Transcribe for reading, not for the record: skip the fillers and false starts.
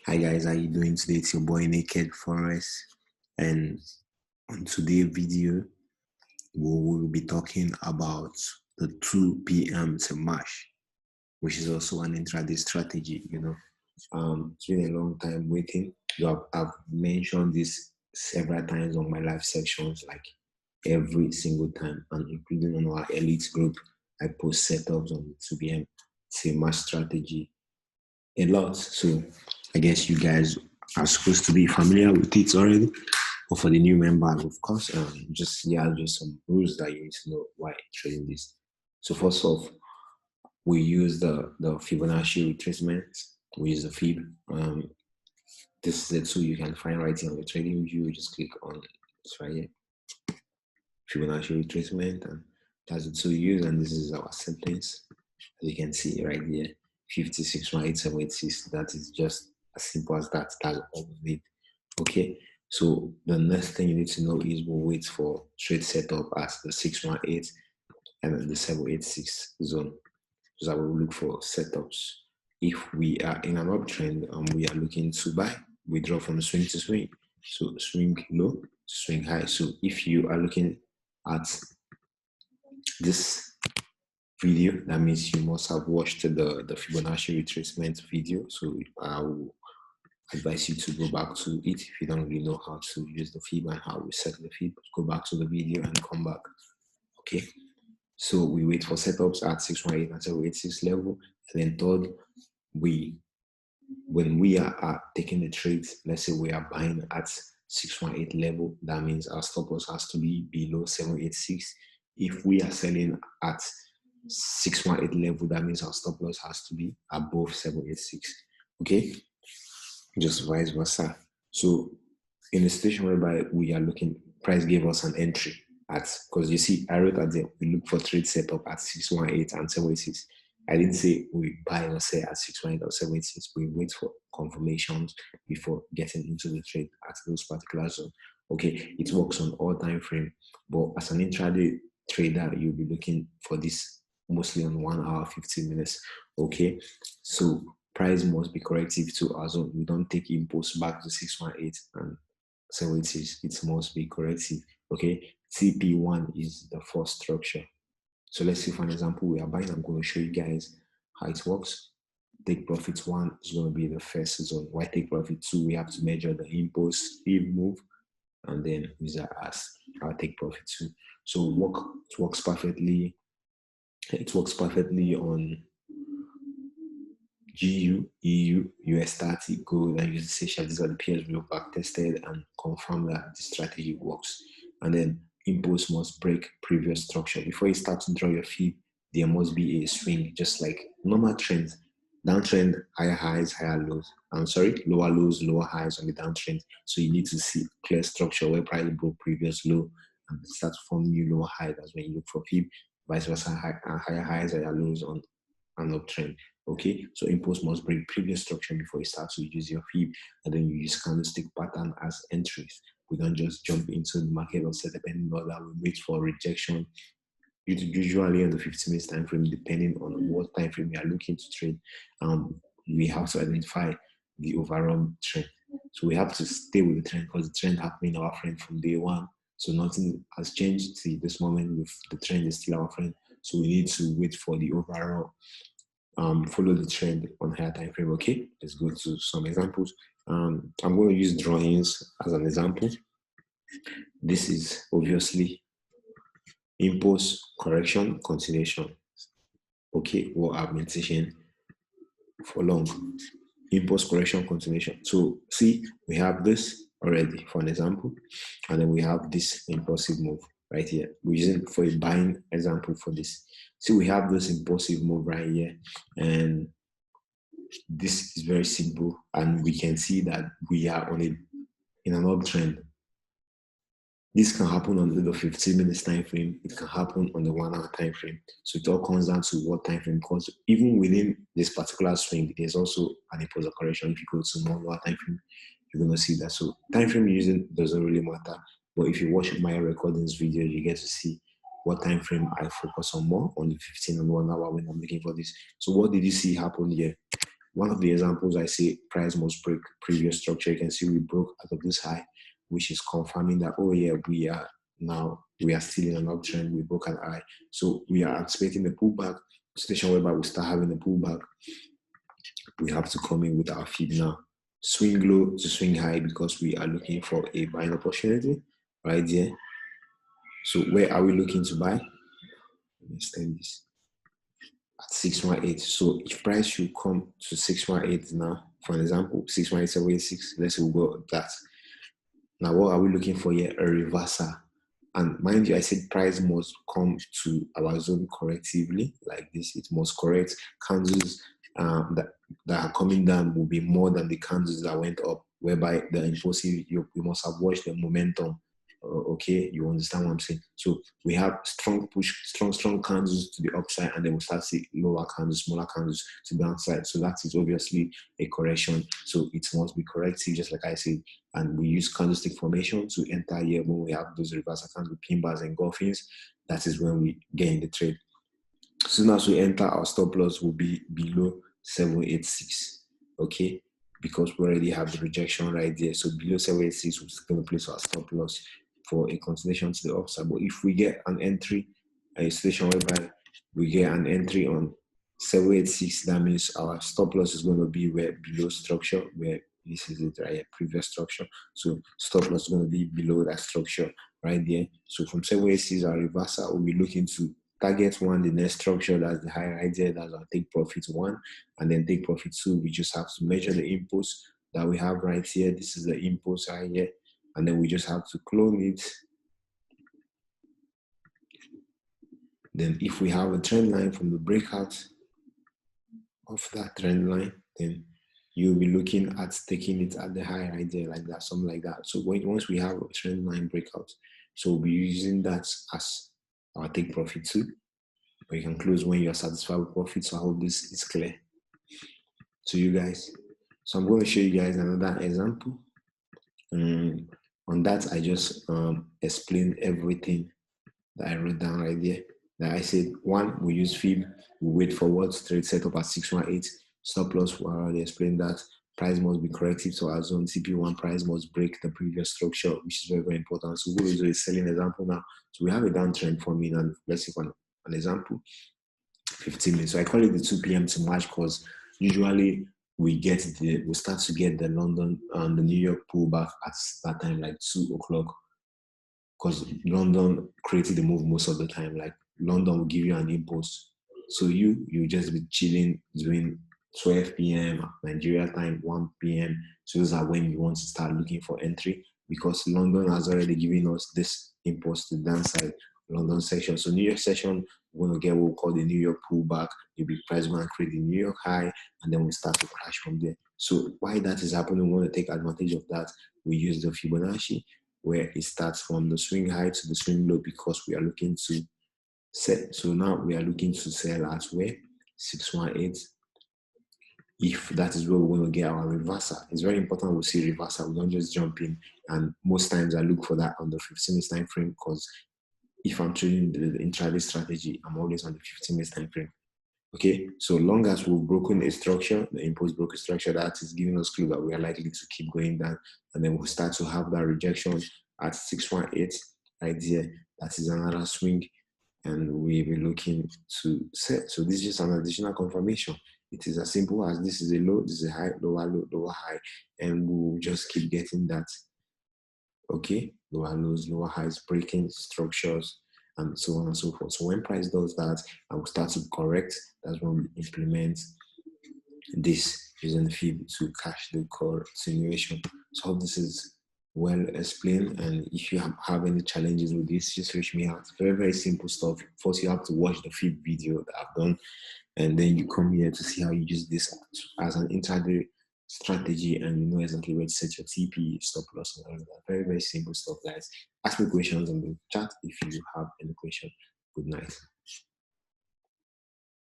Hi guys, how you doing today? It's your boy Naked Forest, and on today's video, we will be talking about the 2 p.m. to March, which is also an intraday strategy. It's been a long time waiting. I've mentioned this several times on my live sections, like every single time, and including on our elite group. I post setups on 2 p.m. to March strategy a lot. So I guess you guys are supposed to be familiar with it already. But for the new members, of course, just some rules that you need to know why trading this. So first off, we use the Fibonacci retracement. We use the Fib. This is a tool you can find right here on the trading view. You just click on it's right here. Fibonacci retracement, and that's the tool you use, and this is our acceptance. As you can see right here, 56,18786. That is just as simple as that. That's all we need. Okay, so the next thing you need to know is we'll wait for trade setup as the 618 and the 786 zone. So I will look for setups. If we are in an uptrend and we are looking to buy, we draw from swing to swing. So swing low, swing high. So if you are looking at this video, that means you must have watched the Fibonacci retracement video. So I will advise you to go back to it if you don't really know how to use the Fib and how we set the Fib. Go back to the video and come back. Okay, so we wait for setups at 618 and 786 level, and then third, when we are taking the trades, let's say we are buying at 618 level, that means our stop loss has to be below 786. If we are selling at 618 level, that means our stop loss has to be above 786. Okay, just vice versa. So in a situation whereby we are looking, price gave us an entry at, because you see, I wrote at the we look for trade setup at 618 and 786. I didn't say we buy or sell at 618 or 786. We wait for confirmations before getting into the trade at those particular zones. Okay, it works on all time frame, but as an intraday trader, you'll be looking for this mostly on 1 hour 15 minutes. Okay, so price must be corrective to our zone. We don't take impulse back to 618 and 786. It must be corrective. Okay, TP1 is the first structure. So let's see, for an example, we are buying. I'm going to show you guys how it works. Take profit 1 is going to be the first zone. Why take profit 2? We have to measure the impulse move and then use that as our take profit 2. So it works perfectly. It works perfectly on GU, EU, US30, gold, and use the C-sharp. These are the pairs we have back tested and confirm that the strategy works. And then impulse must break previous structure. Before you start to draw your Fib, there must be a swing, just like normal trends. Downtrend, higher highs, higher lows. I'm sorry, lower lows, lower highs on the downtrend. So you need to see clear structure where price broke previous low and start to form new lower highs. That's when you look for Fib. Vice versa, higher highs, higher lows on an uptrend. Okay, so impulse must break previous structure before you start to use your Fib, and then you use candlestick pattern as entries. We don't just jump into the market or set up any order. We wait for rejection. Usually on the 15 minutes time frame, depending on what time frame we are looking to trade, we have to identify the overall trend. So we have to stay with the trend because the trend has been our friend from day one. So nothing has changed to this moment. With the trend is still our friend. So we need to wait for the overall. Follow the trend on higher time frame. Okay, let's go to some examples. I'm going to use drawings as an example. This is obviously impulse, correction, continuation. Okay, what I've been teaching for long. Impulse, correction, continuation. So see, we have this already for an example, and then we have this impulsive move right here. We're using for a buying example for this. See, we have this impulsive move right here, and this is very simple, and we can see that we are in an uptrend. This can happen on the 15 minutes time frame. It can happen on the 1 hour time frame. So it all comes down to what time frame. Because even within this particular swing, there's also an impulse correction. If you go to more lower time frame, you're gonna see that. So time frame using doesn't really matter. But if you watch my recordings video, you get to see what time frame I focus on more, on the 15 and 1 hour when I'm looking for this. So what did you see happen here? one of the examples I say price must break previous structure. You can see we broke out of this high, which is confirming that, oh yeah, we are still in an uptrend. We broke an high. So we are anticipating the pullback situation whereby we start having a pullback. We have to come in with our feed now. Swing low to swing high because we are looking for a buying opportunity right there. So where are we looking to buy? Let me extend this at 618. So if price should come to 618 now, for an example, 618.786, let's say we'll go that. Now, what are we looking for here? A reversal. And mind you, I said price must come to our zone correctively, like this. It must correct. Candles that are coming down will be more than the candles that went up, whereby the impulsive, you must have watched the momentum. Okay, you understand what I'm saying? So we have strong push, strong candles to the upside, and then we start seeing lower candles, smaller candles to the downside. So that is obviously a correction. So it must be corrective, just like I said. And we use candlestick formation to enter here when we have those reversal candles, pin bars, and engulfings. That is when we get in the trade. As soon as we enter, our stop loss will be below 786. Okay, because we already have the rejection right there. So below 786, we're going to place our stop loss for a continuation to the upside. But if we get an entry, a situation whereby we get an entry on 786, that means our stop loss is going to be where below structure, where this is it right here, previous structure. So stop loss is going to be below that structure right there. So from 786, our reversal will be looking to target one, the next structure, that's the higher right there, that's our take profit one, and then take profit two. We just have to measure the impulse that we have right here. This is the impulse right here, and then we just have to clone it. Then if we have a trend line from the breakout of that trend line, then you'll be looking at taking it at the high right there, like that, something like that. So once we have a trend line breakout, so we'll be using that as our take profit two. But you can close when you're satisfied with profit. So I hope this is clear to you guys. So I'm going to show you guys another example. On that, I just explained everything that I wrote down right there. That I said, one, we use fib, we wait for what trade set up at 618, stop loss, we already explained that. Price must be corrective to our zone. CP1 price must break the previous structure, which is very, very important. So we'll do a selling example now. So we have a downtrend forming, and let's see an example. 15 minutes. So I call it the 2 p.m. to March because usually we start to get the London and the New York pullback at that time, like 2 o'clock. Because London created the move most of the time. Like London will give you an impulse. So you just be chilling during 12 p.m. Nigeria time, 1 p.m. So those are when you want to start looking for entry because London has already given us this impulse to the downside. London session. So New York session, we're going to get what we call the New York pullback. You'll be price going to create the New York high, and then we start to crash from there. So why that is happening, we want to take advantage of that. We use the Fibonacci, where it starts from the swing high to the swing low because we are looking to set. So now we are looking to sell at where? 618. If that is where we're going to get our reversal. It's very important we see reversal. We don't just jump in. And most times I look for that on the 15-minute time frame because if I'm trading the intraday strategy, I'm always on the 15-minute time frame. Okay, so long as we've broken a structure, the impulse broke a structure, that is giving us clue that we are likely to keep going down, and then we'll start to have that rejection at 618 right there. That is another swing, and we'll be looking to set. So this is just an additional confirmation. It is as simple as this is a low, this is a high, lower low, lower high, and we'll just keep getting that. Okay, lower lows, lower highs, breaking structures, and so on and so forth. So when price does that and we start to correct, that's when we implement this using the fib to catch the continuation. So I hope this is well explained, and if you have any challenges with this, just reach me out. Very, very simple stuff. First, you have to watch the fib video that I've done, and then you come here to see how you use this as an intraday strategy, and you know exactly where to set your TP, stop loss, and all of that. Very, very simple stuff, guys. Ask me questions in the chat if you have any question. Good night.